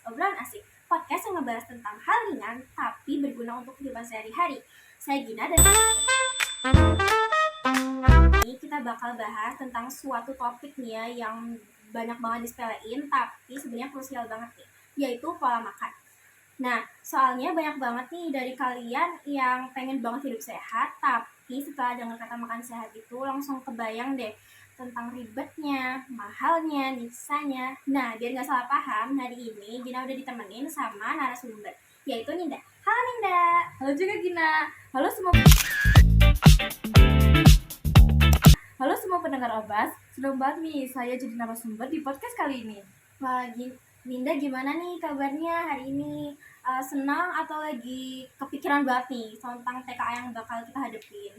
Obrolan Asik, podcast yang ngebahas tentang hal ringan tapi berguna untuk kehidupan sehari-hari. Saya Gina dan ini kita bakal bahas tentang suatu topik nih ya yang banyak banget disepelein tapi sebenarnya krusial banget nih, yaitu pola makan. Nah, soalnya banyak banget nih dari kalian yang pengen banget hidup sehat, tapi setelah dengar kata makan sehat itu langsung kebayang deh tentang ribetnya, mahalnya, nyisanya. Nah, biar nggak salah paham, hari ini Gina udah ditemenin sama narasumber, yaitu Ninda. Halo Ninda. Halo juga Gina. Halo semua pendengar Obas. Senang banget nih saya jadi narasumber di podcast kali ini. Wah, Ninda gimana nih kabarnya hari ini? Senang atau lagi kepikiran banget nih tentang TKA yang bakal kita hadepin?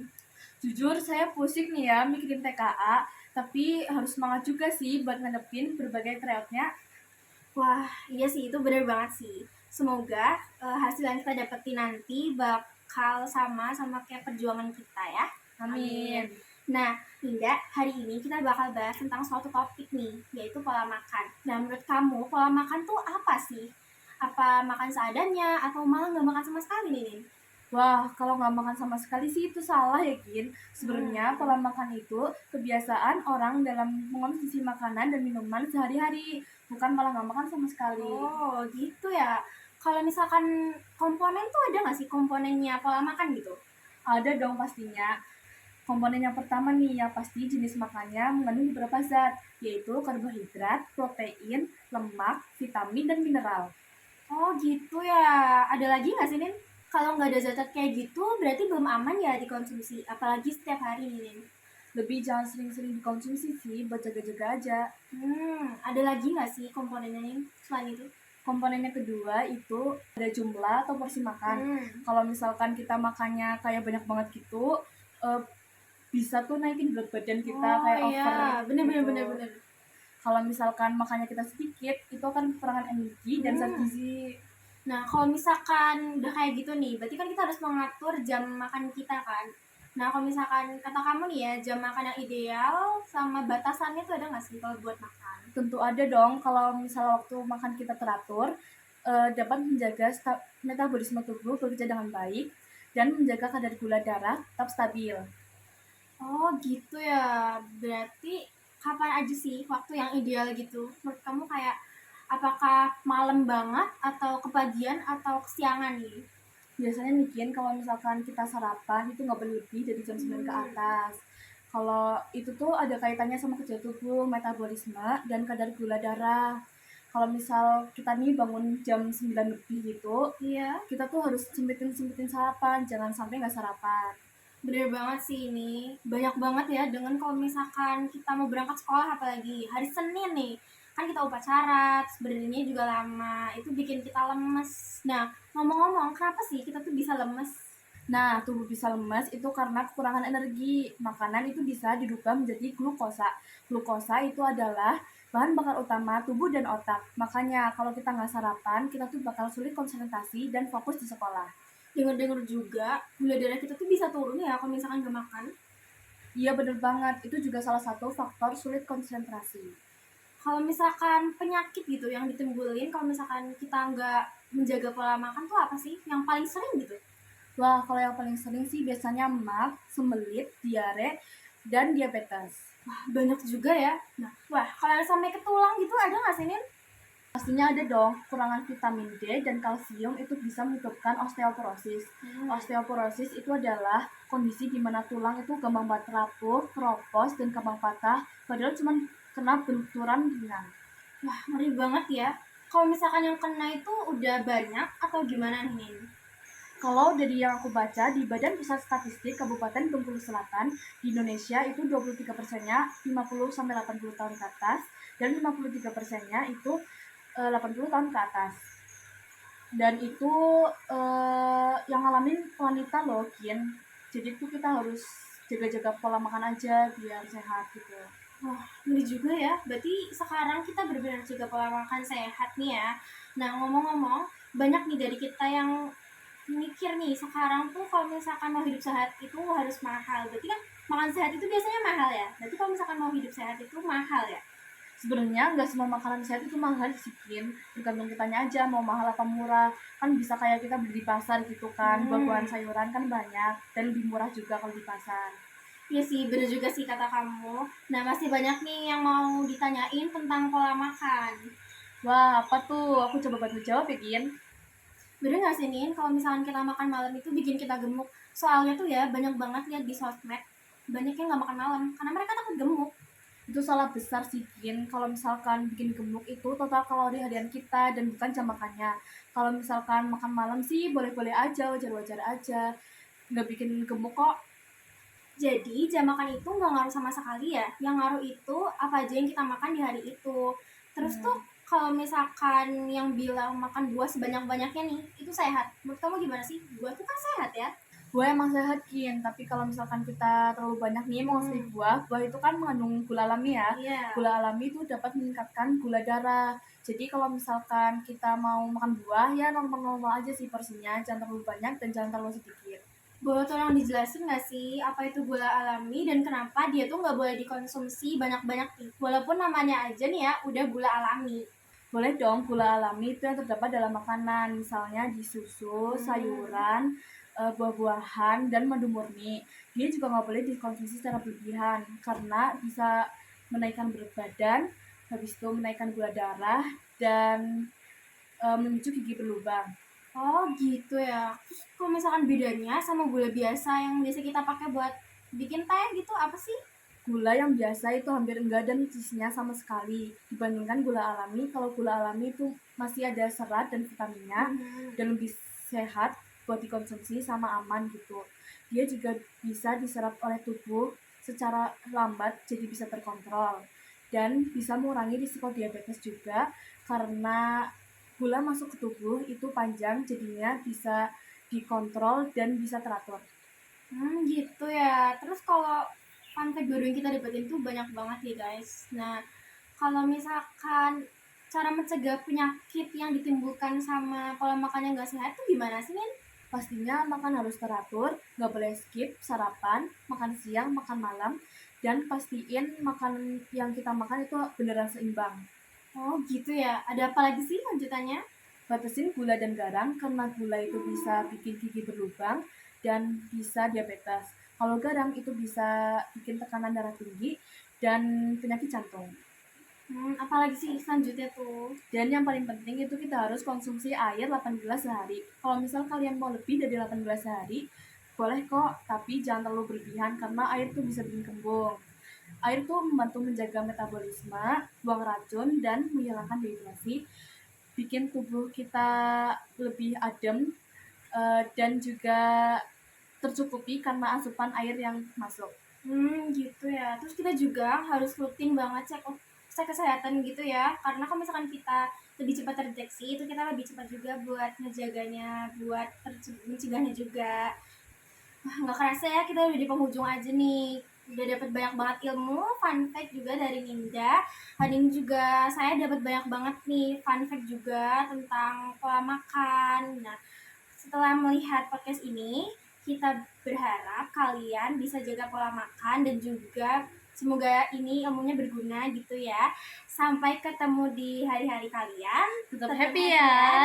Jujur saya pusing nih ya mikirin TKA, tapi harus semangat juga sih buat ngadepin berbagai tryoutnya. Wah, iya sih, itu bener banget sih. Semoga hasil yang kita dapetin nanti bakal sama kayak perjuangan kita ya. Amin. Nah, Linda, hari ini kita bakal bahas tentang suatu topik nih, yaitu pola makan. Nah, menurut kamu, pola makan tuh apa sih? Apa makan seadanya atau malah nggak makan sama sekali nih, Nin? Wah, kalau nggak makan sama sekali sih itu salah ya, Gin. Sebenarnya pola makan itu kebiasaan orang dalam mengonsumsi makanan dan minuman sehari-hari, bukan malah nggak makan sama sekali. Oh, gitu ya. Kalau misalkan komponen tuh ada nggak sih komponennya pola makan gitu? Ada dong pastinya. Komponen yang pertama nih, yang pasti jenis makannya mengandung beberapa zat, yaitu karbohidrat, protein, lemak, vitamin, dan mineral. Oh gitu ya. Ada lagi nggak sih, Nin? Kalau nggak ada zat kayak gitu, berarti belum aman ya dikonsumsi. Apalagi setiap hari nih, Nin. Lebih jangan sering-sering dikonsumsi sih, buat jaga-jaga aja. Ada lagi nggak sih komponennya, Nin, selain itu? Komponen yang kedua itu ada jumlah atau porsi makan. Kalau misalkan kita makannya kayak banyak banget gitu, bisa tuh naikin berat badan kita kayak over. Iya, bener. Kalau misalkan makannya kita sedikit, itu akan kekurangan energi dan zat gizi. Nah, kalau misalkan udah kayak gitu nih, berarti kan kita harus mengatur jam makan kita kan. Nah, kalau misalkan kata kamu nih ya, jam makan yang ideal sama batasannya tuh ada nggak sih kalau buat makan? Tentu ada dong, kalau misal waktu makan kita teratur, dapat menjaga metabolisme tubuh bekerja dengan baik dan menjaga kadar gula darah tetap stabil. Oh gitu ya, berarti kapan aja sih waktu yang ideal gitu? Menurut kamu kayak apakah malam banget atau kepagian atau kesiangan nih? Biasanya bikin kalau misalkan kita sarapan itu nggak boleh lebih dari jam 9 ke atas. Kalau itu tuh ada kaitannya sama kerja tubuh, metabolisme, dan kadar gula darah. Kalau misal kita nih bangun jam 9 lebih gitu, Iya, kita tuh harus sempetin sarapan, jangan sampai nggak sarapan. bener banget sih ini. Banyak banget ya dengan kalau misalkan kita mau berangkat sekolah apalagi hari Senin nih. Kan kita upacara, terus berdirinya juga lama. Itu bikin kita lemes. Nah, ngomong-ngomong, kenapa sih kita tuh bisa lemes? Nah, tubuh bisa lemas itu karena kekurangan energi. Makanan itu bisa dirubah menjadi glukosa. Glukosa itu adalah bahan bakar utama tubuh dan otak. Makanya kalau kita nggak sarapan, kita tuh bakal sulit konsentrasi dan fokus di sekolah. Dengar-dengar juga, gula darah kita tuh bisa turun ya kalau misalkan gak makan. Iya bener banget, itu juga salah satu faktor sulit konsentrasi. Kalau misalkan penyakit gitu yang ditimbulin kalau misalkan kita nggak menjaga pola makan tuh apa sih yang paling sering gitu? Wah, kalau yang paling sering sih biasanya emah, sembelit, diare, dan diabetes. Wah, banyak juga ya. Nah, kalau yang sampai ke tulang gitu ada nggak sih, Nin? Pastinya ada dong, kekurangan vitamin D dan kalsium itu bisa menyebabkan osteoporosis. Osteoporosis itu adalah kondisi di mana tulang itu gampang banget rapuh, keropos, dan gampang patah, padahal cuma kena benturan ringan. Wah, ngeri banget ya. Kalau misalkan yang kena itu udah banyak atau gimana nih, Nin? Kalau dari yang aku baca di Badan Pusat Statistik Kabupaten Bengkulu Selatan, di Indonesia itu 23%-nya 50-80 tahun ke atas, dan 53%-nya itu 80 tahun ke atas. Dan itu yang ngalamin wanita loh, Kin. Jadi tuh kita harus jaga-jaga pola makan aja biar sehat gitu. Wah, ngeri juga ya. Berarti sekarang kita benar-benar jaga pola makan sehat nih ya. Nah, ngomong-ngomong, banyak nih dari kita yang mikir nih, sekarang tuh kalau misalkan mau hidup sehat itu harus mahal. Berarti kan makan sehat itu biasanya mahal ya. Berarti kalau misalkan mau hidup sehat itu mahal ya. Sebenarnya nggak semua makanan sehat itu mahal sih, Kin. Tergantung kitanya aja mau mahal apa murah. Kan bisa kayak kita beli di pasar gitu kan, buah-buahan sayuran kan banyak dan lebih murah juga kalau di pasar. Iya sih, bener juga sih kata kamu. Nah, masih banyak nih yang mau ditanyain tentang pola makan. Wah, apa tuh? Aku coba bantu jawab ya, Kin. Bener nggak sih, Nin, kalau misalkan kita makan malam itu bikin kita gemuk? Soalnya tuh ya, banyak banget lihat di sosmed, banyak yang nggak makan malam, karena mereka takut gemuk. Itu salah besar sih, Kin. Kalau misalkan bikin gemuk itu total kalori harian kita dan bukan jam makannya. Kalau misalkan makan malam sih boleh-boleh aja, wajar-wajar aja. Nggak bikin gemuk kok. Jadi, jam makan itu nggak ngaruh sama sekali ya. Yang ngaruh itu apa aja yang kita makan di hari itu. Terus tuh, kalau misalkan yang bilang makan buah sebanyak-banyaknya nih, itu sehat. Menurut kamu gimana sih? Buah tuh kan sehat ya? Buah emang sehat, Kin. Tapi kalau misalkan kita terlalu banyak nih mengonsumsi buah, buah itu kan mengandung gula alami ya. Iya. Gula alami itu dapat meningkatkan gula darah. Jadi kalau misalkan kita mau makan buah, ya normal-normal aja sih porsinya. Jangan terlalu banyak dan jangan terlalu sedikit. Boleh tolong dijelasin nggak sih apa itu gula alami dan kenapa dia tuh nggak boleh dikonsumsi banyak-banyak nih? Walaupun namanya aja nih ya udah gula alami. Boleh dong, gula alami itu yang terdapat dalam makanan, misalnya di susu, sayuran, buah-buahan, dan madu murni. Dia juga nggak boleh dikonsumsi secara berlebihan, karena bisa menaikkan berat badan, habis itu menaikkan gula darah, dan memicu gigi berlubang. Oh gitu ya. Terus kalau misalkan bedanya sama gula biasa yang biasa kita pakai buat bikin teh gitu apa sih? Gula yang biasa itu hampir enggak ada nutrisinya sama sekali dibandingkan gula alami. Kalau gula alami itu masih ada serat dan vitaminnya dan lebih sehat buat dikonsumsi sama aman gitu. Dia juga bisa diserap oleh tubuh secara lambat jadi bisa terkontrol dan bisa mengurangi risiko diabetes juga karena gula masuk ke tubuh itu panjang jadinya bisa dikontrol dan bisa teratur. Gitu ya. Terus kalau fun fact baru yang kita dapetin tuh banyak banget ya guys. Nah, kalau misalkan cara mencegah penyakit yang ditimbulkan sama pola makan yang gak sehat tuh gimana sih, Nin? Pastinya makan harus teratur, nggak boleh skip sarapan, makan siang, makan malam, dan pastiin makanan yang kita makan itu beneran seimbang. Oh gitu ya. Ada apa lagi sih lanjutannya? Batasin gula dan garam karena gula itu bisa bikin gigi berlubang dan bisa diabetes. Kalau garam itu bisa bikin tekanan darah tinggi dan penyakit jantung. Apalagi sih selanjutnya tuh? Dan yang paling penting itu kita harus konsumsi air 8 gelas sehari. Kalau misal kalian mau lebih dari 8 gelas sehari, boleh kok, tapi jangan terlalu berlebihan karena air itu bisa bikin kembung. Air itu membantu menjaga metabolisme, buang racun, dan menghilangkan dehidrasi, bikin tubuh kita lebih adem, dan juga tercukupi karena asupan air yang masuk. Gitu ya. Terus kita juga harus rutin banget cek kesehatan gitu ya. Karena kalau misalkan kita lebih cepat terdeteksi, itu kita lebih cepat juga buat ngejaganya, buat mencegahnya juga. Wah, nggak kerasa ya kita udah di penghujung aja nih. Udah dapat banyak banget ilmu, fun fact juga dari Ninda. Hari ini juga saya dapat banyak banget nih fun fact juga tentang pola makan. Nah, setelah melihat podcast ini, kita berharap kalian bisa jaga pola makan dan juga semoga ini ilmunya berguna gitu ya. Sampai ketemu di hari-hari kalian. Tetap happy ya.